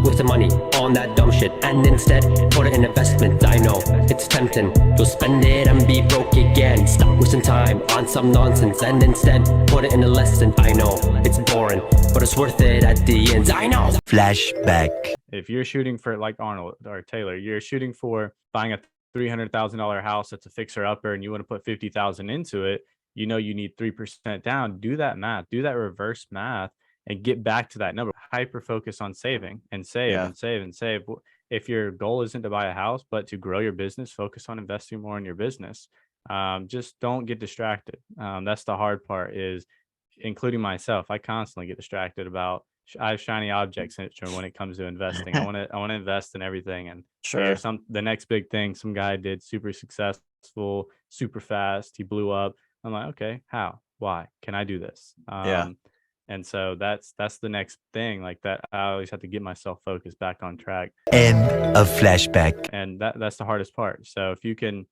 wasting money on that dumb shit, and instead put it in investment. I know it's tempting, you'll spend it and be broke again. Stop wasting time on some nonsense and instead put it in a lesson. I know it's boring, but it's worth it at the end. I know. Flashback. If you're shooting for, like Arnold or Taylor, you're shooting for buying a $300,000 house that's a fixer-upper and you want to put 50,000 into it, you know you need 3% down. Do that math, do that reverse math, and get back to that number. Hyper focus on saving and save and save and save. If your goal isn't to buy a house, but to grow your business, focus on investing more in your business. Just don't get distracted. That's the hard part, is including myself. I constantly get distracted about, I have shiny object syndrome when it comes to investing. I want to invest in everything. And Sure. the next big thing, some guy did super successful, super fast. He blew up. I'm like, okay, how, why can I do this? And so that's the next thing, like that. I always have to get myself focused back on track. End of flashback. And that's the hardest part. So if you can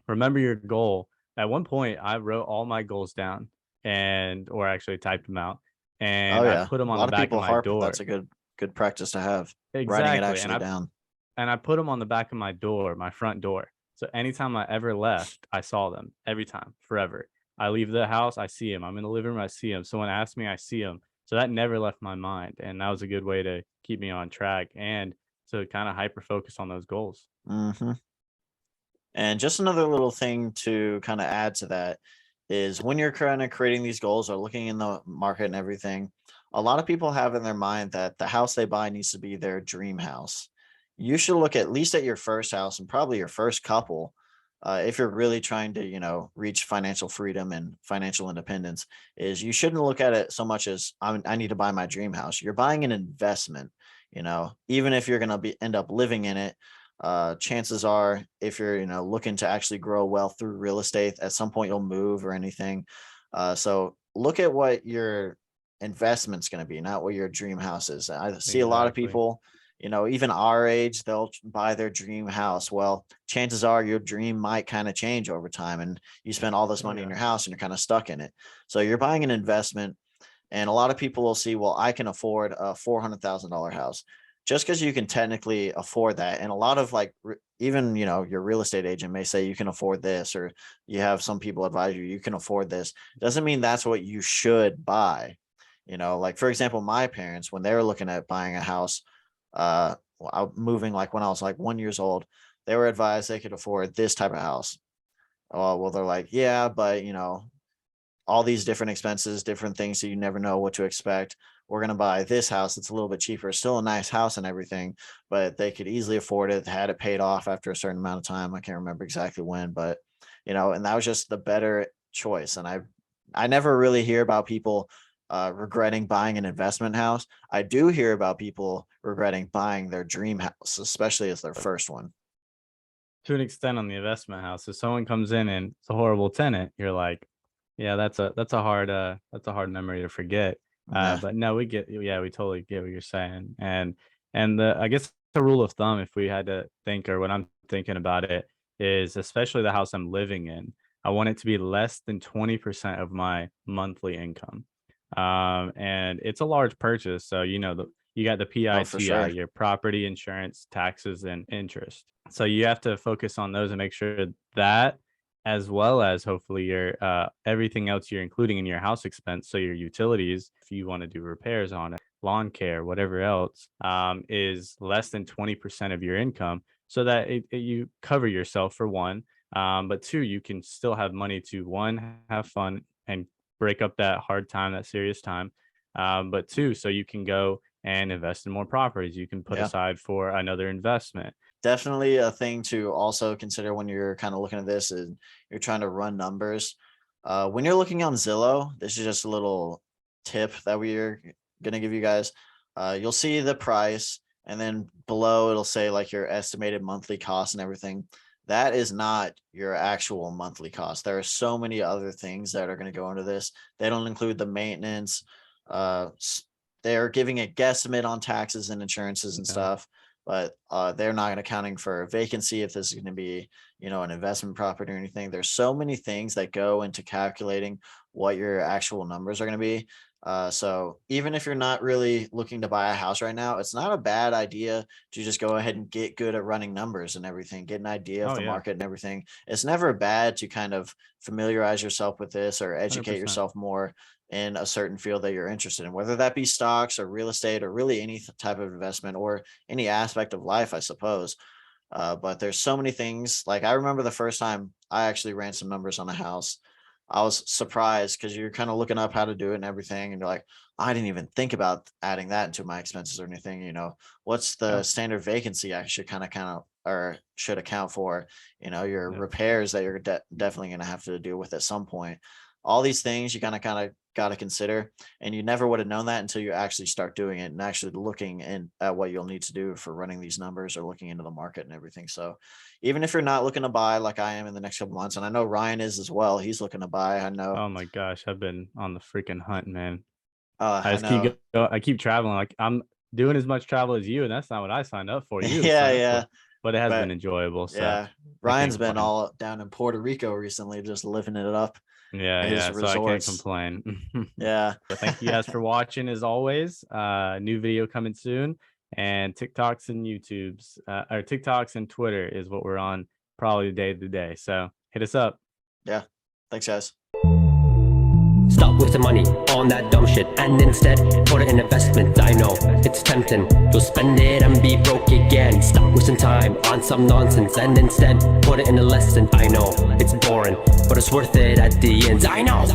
remember your goal, at one point I wrote all my goals down or actually typed them out. And I put them on the back of my door. That's a good practice to have. Exactly. Writing it actually down. And I put them on the back of my door, my front door. So anytime I ever left, I saw them every time, forever. I leave the house, I see them. I'm in the living room, I see them. Someone asks me, I see them. So that never left my mind. And that was a good way to keep me on track and to kind of hyper focus on those goals. Mm-hmm. And just another little thing to kind of add to that is when you're kind of creating these goals or looking in the market and everything, a lot of people have in their mind that the house they buy needs to be their dream house. You should look at least at your first house and probably your first couple. If you're really trying to, reach financial freedom and financial independence, is you shouldn't look at it so much as I need to buy my dream house. You're buying an investment, even if you're going to end up living in it. Chances are, if you're, looking to actually grow wealth through real estate, at some point you'll move or anything. So look at what your investment's going to be, not what your dream house is. I see a lot of people, even our age, they'll buy their dream house. Well, chances are your dream might kind of change over time and you spend all this money in your house and you're kind of stuck in it. So you're buying an investment, and a lot of people will see, well, I can afford a $400,000 house. Just because you can technically afford that. And a lot of even, your real estate agent may say you can afford this, or you have some people advise you can afford this. Doesn't mean that's what you should buy. For example, my parents, when they were looking at buying a house, moving when I was 1 year old, they were advised they could afford this type of house. Well, they're like, yeah, but all these different expenses, different things, so you never know what to expect. We're going to buy this house. It's a little bit cheaper, still a nice house and everything, but they could easily afford it. They had it paid off after a certain amount of time. I can't remember exactly when, but and that was just the better choice. And I never really hear about people regretting buying an investment house. I do hear about people regretting buying their dream house, especially as their first one. To an extent on the investment house, if someone comes in and it's a horrible tenant, you're like, yeah, that's a hard memory to forget. But no, we totally get what you're saying. And I guess the rule of thumb, if we had to think, or when I'm thinking about it, is especially the house I'm living in, I want it to be less than 20% of my monthly income. And it's a large purchase. So, you got the PITI, your property insurance, taxes, and interest. So you have to focus on those and make sure that, as well as hopefully your everything else you're including in your house expense. So your utilities, if you want to do repairs on it, lawn care, whatever else, is less than 20% of your income, so that you cover yourself, for one. But two, you can still have money to, one, have fun and break up that hard time, that serious time. But two, so you can go and invest in more properties. You can put aside for another investment. Definitely a thing to also consider when you're kind of looking at this, is you're trying to run numbers. When you're looking on Zillow, this is just a little tip that we're going to give you guys. You'll see the price, and then below it'll say your estimated monthly cost and everything. That is not your actual monthly cost. There are so many other things that are going to go into this. They don't include the maintenance. They're giving a guesstimate on taxes and insurances and stuff, but they're not accounting for vacancy, if this is going to be, an investment property or anything. There's so many things that go into calculating what your actual numbers are going to be, So even if you're not really looking to buy a house right now, it's not a bad idea to just go ahead and get good at running numbers and everything, get an idea of Oh the yeah, market and everything. It's never bad to kind of familiarize yourself with this or educate 100%. yourself more in a certain field that you're interested in, whether that be stocks or real estate or really any type of investment or any aspect of life, I suppose. But there's so many things. Like I remember the first time I actually ran some numbers on a house. I was surprised because you're kind of looking up how to do it and everything, and you're like, I didn't even think about adding that into my expenses or anything. What's the Yeah, standard vacancy I should kind of or should account for? Your yeah. repairs that you're definitely going to have to deal with at some point. All these things you kind of got to consider, and you never would have known that until you actually start doing it and actually looking at what you'll need to do for running these numbers or looking into the market and everything. So even if you're not looking to buy like I am in the next couple months, and I know Ryan is as well, he's looking to buy. I know. Oh my gosh, I've been on the freaking hunt, man. I I just keep know. I keep traveling. Like I'm doing as much travel as you, and that's not what I signed up for. You Yeah, signed up for, yeah. but it has been But enjoyable. So yeah, I can't Ryan's been complain. all down in Puerto Rico recently, just living it up Yeah, at his yeah. So I can't resorts. complain. Yeah. But thank you guys for watching as always. New video coming soon, and TikToks and YouTubes, or TikToks and Twitter is what we're on probably day to day. So hit us up. Yeah. Thanks, guys. Stop wasting money on that dumb shit and instead put it in investment. I know it's tempting, you'll spend it and be broke again. Stop wasting time on some nonsense and instead put it in a lesson. I know it's boring, but it's worth it at the end. I know.